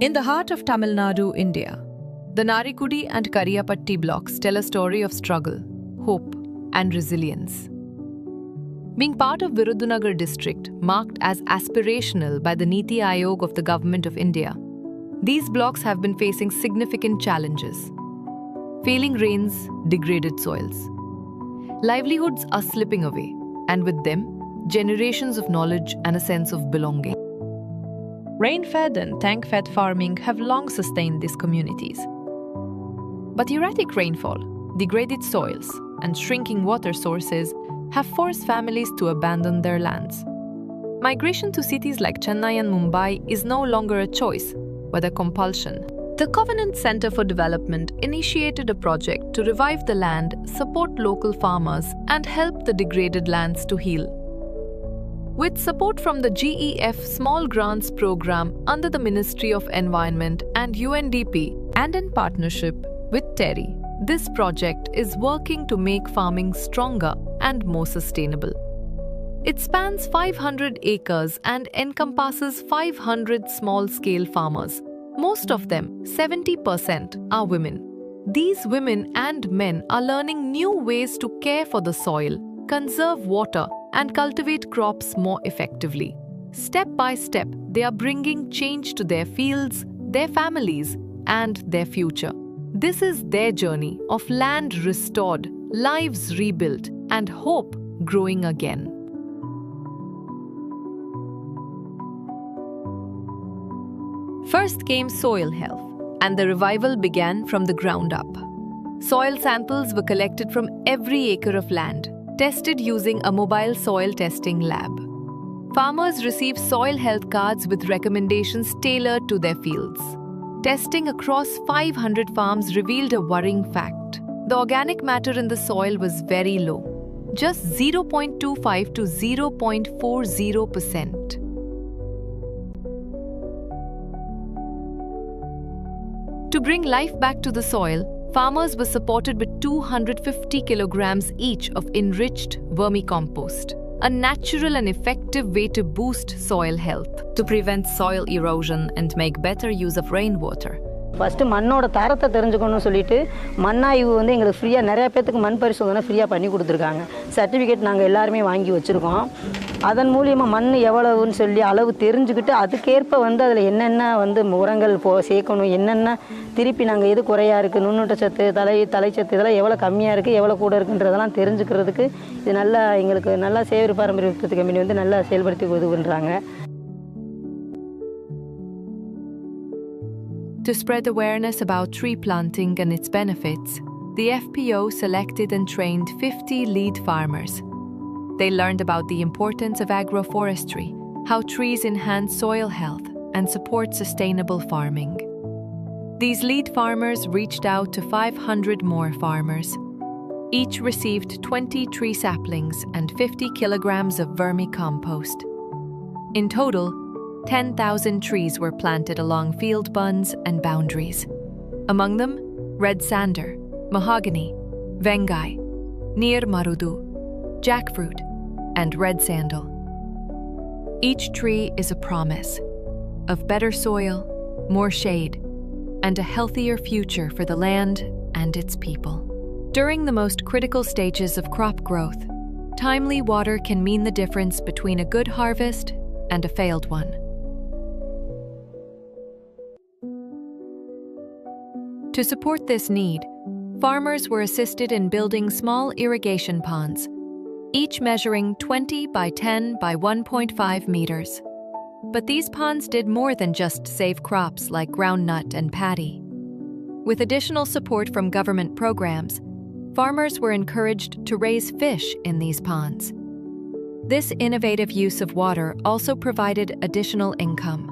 In the heart of Tamil Nadu, India, the Narikudi and Kariyapatti blocks tell a story of struggle, hope, and resilience. Being part of Virudhunagar district, marked as aspirational by the Niti Aayog of the Government of India, these blocks have been facing significant challenges. Failing rains, degraded soils. Livelihoods are slipping away, and with them, generations of knowledge and a sense of belonging. Rainfed and tank-fed farming have long sustained these communities. But erratic rainfall, degraded soils, and shrinking water sources have forced families to abandon their lands. Migration to cities like Chennai and Mumbai is no longer a choice, but a compulsion. The Covenant Center for Development initiated a project to revive the land, support local farmers, and help the degraded lands to heal. With support from the GEF Small Grants Programme under the Ministry of Environment and UNDP, and in partnership with TERI, this project is working to make farming stronger and more sustainable. It spans 500 acres and encompasses 500 small-scale farmers. Most of them, 70%, are women. These women and men are learning new ways to care for the soil, conserve water, and cultivate crops more effectively. Step by step, they are bringing change to their fields, their families, and their future. This is their journey of land restored, lives rebuilt, and hope growing again. First came soil health, and the revival began from the ground up. Soil samples were collected from every acre of land, tested using a mobile soil testing lab. Farmers received soil health cards with recommendations tailored to their fields. Testing across 500 farms revealed a worrying fact. The organic matter in the soil was very low, just 0.25 to 0.40%. To bring life back to the soil, farmers were supported with 250 kilograms each of enriched vermicompost, a natural and effective way to boost soil health, to prevent soil erosion and make better use of rainwater. First மண்ணோட தரத்தை தெரிஞ்சுக்கணும்னு சொல்லிட்டு மண்ணாய்வு வந்து எங்களுக்கு ஃப்ரீயாக நிறைய பேத்துக்கு மண் பரிசோதனை ஃப்ரீயாக பண்ணி கொடுத்துருக்காங்க. சர்டிஃபிகேட் நாங்கள் எல்லாருமே வாங்கி வச்சுருக்கோம். அதன் மூலியமாக மண் எவ்வளவுன்னு சொல்லி அளவு தெரிஞ்சுக்கிட்டு அதுக்கேற்ப வந்து அதில் என்னென்ன வந்து உரங்கள் சேர்க்கணும், என்னென்ன திருப்பி நாங்கள் எது குறையா இருக்குது, நுண்ணூட்டச்சத்து, தலைச்சத்து இதெல்லாம் எவ்வளோ கம்மியாக இருக்குது, எவ்வளோ கூட இருக்குன்றதெல்லாம் தெரிஞ்சுக்கிறதுக்கு இது நல்லா எங்களுக்கு நல்லா சேவரி பாரம்பரிய உற்பத்தி கம்பெனி வந்து நல்லா செயல்படுத்தி உதவுன்றாங்க. To spread awareness about tree planting and its benefits, the FPO selected and trained 50 lead farmers. They learned about the importance of agroforestry, how trees enhance soil health and support sustainable farming. These lead farmers reached out to 500 more farmers. Each received 20 tree saplings and 50 kilograms of vermicompost. In total, 10,000 trees were planted along field bunds and boundaries. Among them, red sander, mahogany, vengai, neer marudu, jackfruit, and red sandal. Each tree is a promise of better soil, more shade, and a healthier future for the land and its people. During the most critical stages of crop growth, timely water can mean the difference between a good harvest and a failed one. To support this need, farmers were assisted in building small irrigation ponds, each measuring 20 by 10 by 1.5 meters. But these ponds did more than just save crops like groundnut and paddy. With additional support from government programs, farmers were encouraged to raise fish in these ponds. This innovative use of water also provided additional income.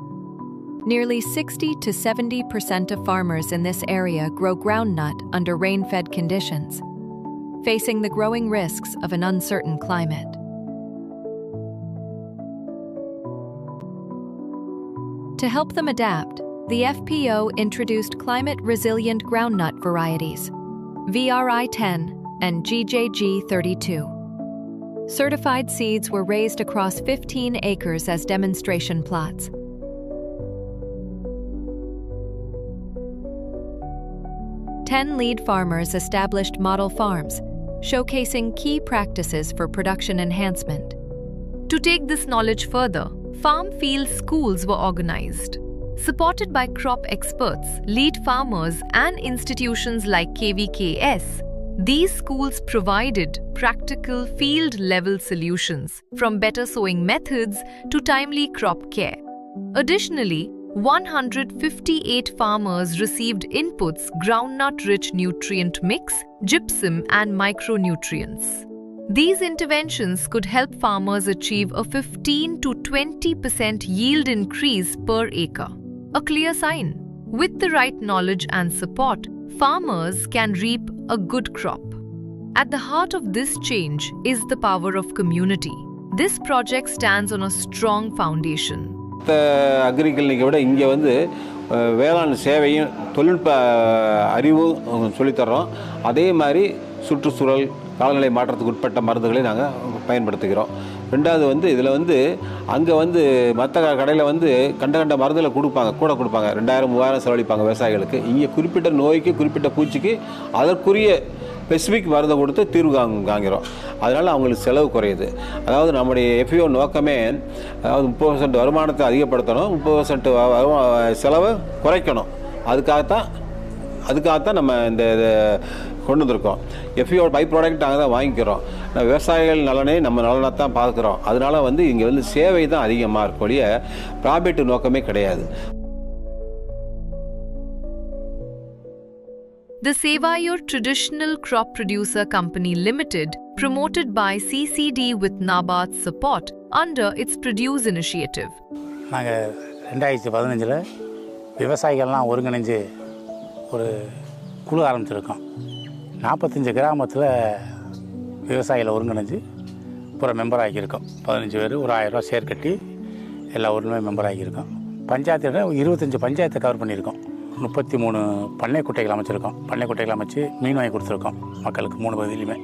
Nearly 60 to 70% of farmers in this area grow groundnut under rain-fed conditions, facing the growing risks of an uncertain climate. To help them adapt, the FPO introduced climate-resilient groundnut varieties, VRI-10 and GJG-32. Certified seeds were raised across 15 acres as demonstration plots. 10 lead farmers established model farms, showcasing key practices for production enhancement. To take this knowledge further, farm field schools were organized. Supported by crop experts, lead farmers, and institutions like KVKS, these schools provided practical field-level solutions, from better sowing methods to timely crop care. Additionally, 158 farmers received inputs: groundnut-rich nutrient mix, gypsum, and micronutrients. These interventions could help farmers achieve a 15 to 20% yield increase per acre. A clear sign. With the right knowledge and support, farmers can reap a good crop. At the heart of this change is the power of community. This project stands on a strong foundation. அக்ரிகல்ச்சரை விட இங்கே வந்து வேளாண் சேவையும் தொழில்நுட்ப அறிவும் சொல்லித்தரோம். அதே மாதிரி சுற்றுச்சூழல் காலநிலை மாற்றத்துக்கு உட்பட்ட மருந்துகளை நாங்கள் பயன்படுத்துகிறோம். ரெண்டாவது வந்து இதில் வந்து அங்கே வந்து மற்ற கடையில் வந்து கண்ட மருந்துகளை கொடுப்பாங்க 2000-3000 செலவழிப்பாங்க விவசாயிகளுக்கு. இங்கே குறிப்பிட்ட நோய்க்கு குறிப்பிட்ட பூச்சிக்கு அதற்குரிய ஸ்பெசிஃபிக் மருந்தை கொடுத்து தீர்வு காங்கிறோம். அதனால் அவங்களுக்கு செலவு குறையுது. அதாவது நம்முடைய எஃப்இஓ நோக்கமே அதாவது 30% வருமானத்தை அதிகப்படுத்தணும், 30% செலவை குறைக்கணும். அதுக்காகத்தான் நம்ம இந்த கொண்டு வந்திருக்கோம். எஃப்இஓ பை ப்ராடக்ட் நாங்கள் தான் வாங்கிக்கிறோம். விவசாயிகள் நலனே நம்ம நலனாக தான் பார்க்குறோம். அதனால் வந்து இங்கே வந்து சேவை தான் அதிகமாக இருக்கக்கூடிய ப்ராஃபிட் நோக்கமே கிடையாது. The Sevayur Traditional Crop Producer Company Limited, promoted by CCD with NABARD's support under its Produce initiative. நாங்கள் 2015 விவசாயிகள்லாம் ஒருங்கிணைஞ்சு ஒரு குழு ஆரம்பிச்சிருக்கோம். 45 கிராமத்தில் விவசாயிகளை ஒருங்கிணைஞ்சு ஒரு மெம்பர் ஆகியிருக்கோம். 15 பேர் ஒரு 1000 ரூபா ஷேர் கட்டி எல்லா ஊருமே மெம்பர் ஆகியிருக்கோம். பஞ்சாயத்து 25 பஞ்சாயத்தை கவர் பண்ணியிருக்கோம். 33 பண்ணை குட்டைகள் அமைச்சிருக்கோம். பண்ணை குட்டைகள் அமைச்சு மீன் வாங்கி கொடுத்துருக்கோம் மக்களுக்கு 3 பகுதியிலுமே.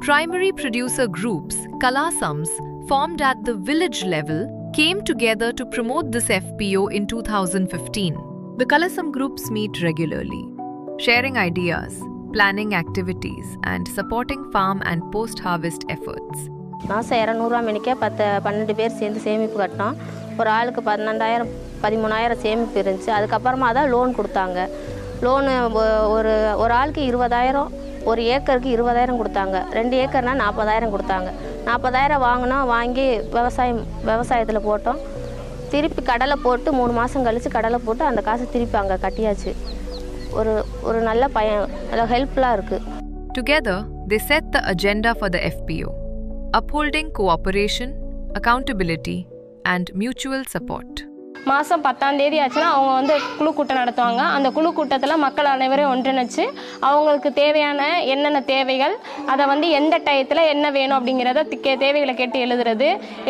Primary producer groups, Kalasams, formed at the village level, came together to promote this FPO in 2015. The Kalasam groups meet regularly, sharing ideas, planning activities, and supporting farm and post-harvest efforts. மாதம் 200 ரூபா மணிக்கே 12 பேர் சேர்ந்து சேமிப்பு கட்டினோம். ஒரு ஆளுக்கு 12,000 13,000 சேமிப்பு இருந்துச்சு. அதுக்கப்புறமா தான் லோன் கொடுத்தாங்க. லோனு ஒரு ஆளுக்கு 20,000, ஒரு ஏக்கருக்கு 20,000 கொடுத்தாங்க. 2 ஏக்கர்னால் 40,000 கொடுத்தாங்க. 40,000 வாங்கி விவசாயத்தில் போட்டோம். திருப்பி கடலை போட்டு 3 மாதம் கழித்து கடலை போட்டு அந்த காசை திருப்பி அங்கே கட்டியாச்சு. ஒரு நல்ல நல்ல ஹெல்ப்ஃபுல்லாக இருக்குது. Together, they set the agenda for the FPO, upholding cooperation, accountability, and mutual support. மாதம் 10ஆம் தேதி ஆச்சுன்னா அவங்க வந்து குழு கூட்டம் நடத்துவாங்க. அந்த குழு கூட்டத்தில் மக்கள் அனைவரையும் ஒன்றிணைச்சு அவங்களுக்கு தேவையான என்னென்ன தேவைகள், அதை வந்து எந்த டயத்தில் என்ன வேணும் அப்படிங்கிறத தேவைகளை கேட்டு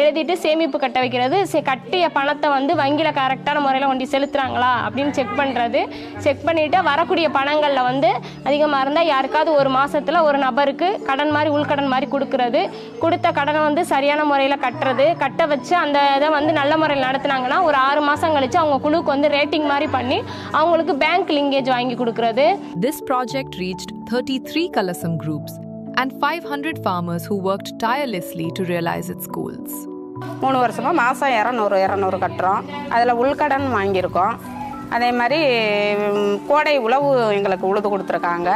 எழுதிட்டு சேமிப்பு கட்ட வைக்கிறது. கட்டிய பணத்தை வந்து வங்கியில் கரெக்டான முறையில் கொண்டு செலுத்துகிறாங்களா அப்படின்னு செக் பண்ணுறது. செக் பண்ணிவிட்டு வரக்கூடிய பணங்களில் வந்து அதிகமாக இருந்தால் யாருக்காவது ஒரு மாதத்தில் ஒரு நபருக்கு கடன் மாதிரி உள்கடன் மாதிரி கொடுத்த கடனை வந்து சரியான முறையில் கட்ட வச்சு அந்த இதை வந்து நல்ல முறையில் நடத்துனாங்கன்னா ஒரு 6 மாசம் கழிச்சு அவங்க குழுக்கு வந்து ரேட்டிங் மாதிரி பண்ணி அவங்களுக்கு பேங்க் லிங்கேஜ் வாங்கி கொடுக்கிறது. This project reached 33 Kalasam groups and 500 farmers who worked tirelessly to realize its goals. 3 வருஷமா மாசம் 200 கட்டுறோம். அதில் உள்கடன் வாங்கியிருக்கோம். அதே மாதிரி கோடை உழவு எங்களுக்கு உழுது கொடுத்துருக்காங்க.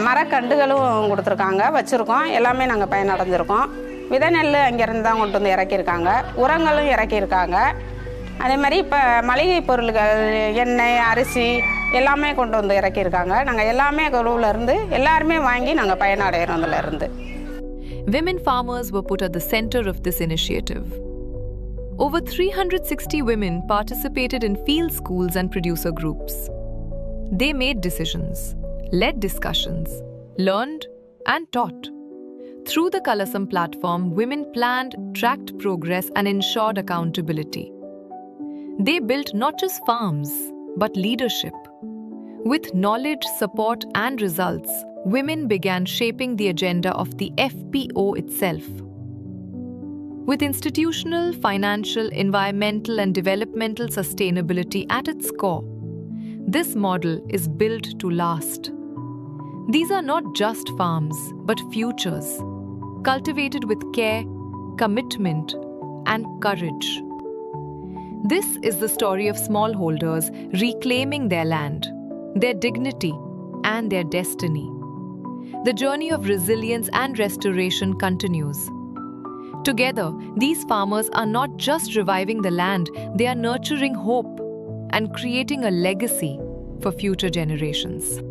மரக்கண்டுகளும் கொடுத்துருக்காங்க, வச்சுருக்கோம். எல்லாமே நாங்கள் பயனடைஞ்சிருக்கோம். விதை நெல் அங்கேருந்து தான் கொண்டு வந்து இறக்கியிருக்காங்க. உரங்களும் இறக்கியிருக்காங்க. அதே மாதிரி இப்போ மளிகை பொருட்கள், எண்ணெய், அரிசி எல்லாமே கொண்டு வந்து இறக்கியிருக்காங்க. நாங்கள் எல்லாமே குழுவிலேருந்து எல்லாருமே வாங்கி நாங்கள் பயனடைகிறோம். அதிலேருந்து Women farmers were put at the center of this initiative. Over 360 women participated in field schools and producer groups. They made decisions, led discussions, learned, and taught. Through the Kalasam platform, women planned, tracked progress, and ensured accountability. They built not just farms, but leadership. With knowledge, support, and results, women began shaping the agenda of the FPO itself. With institutional, financial, environmental, and developmental sustainability at its core, This model is built to last. These are not just farms, but futures, cultivated with care, commitment, and courage. This is the story of smallholders reclaiming their land, their dignity, and their destiny. The journey of resilience and restoration continues. Together, these farmers are not just reviving the land, they are nurturing hope and creating a legacy for future generations.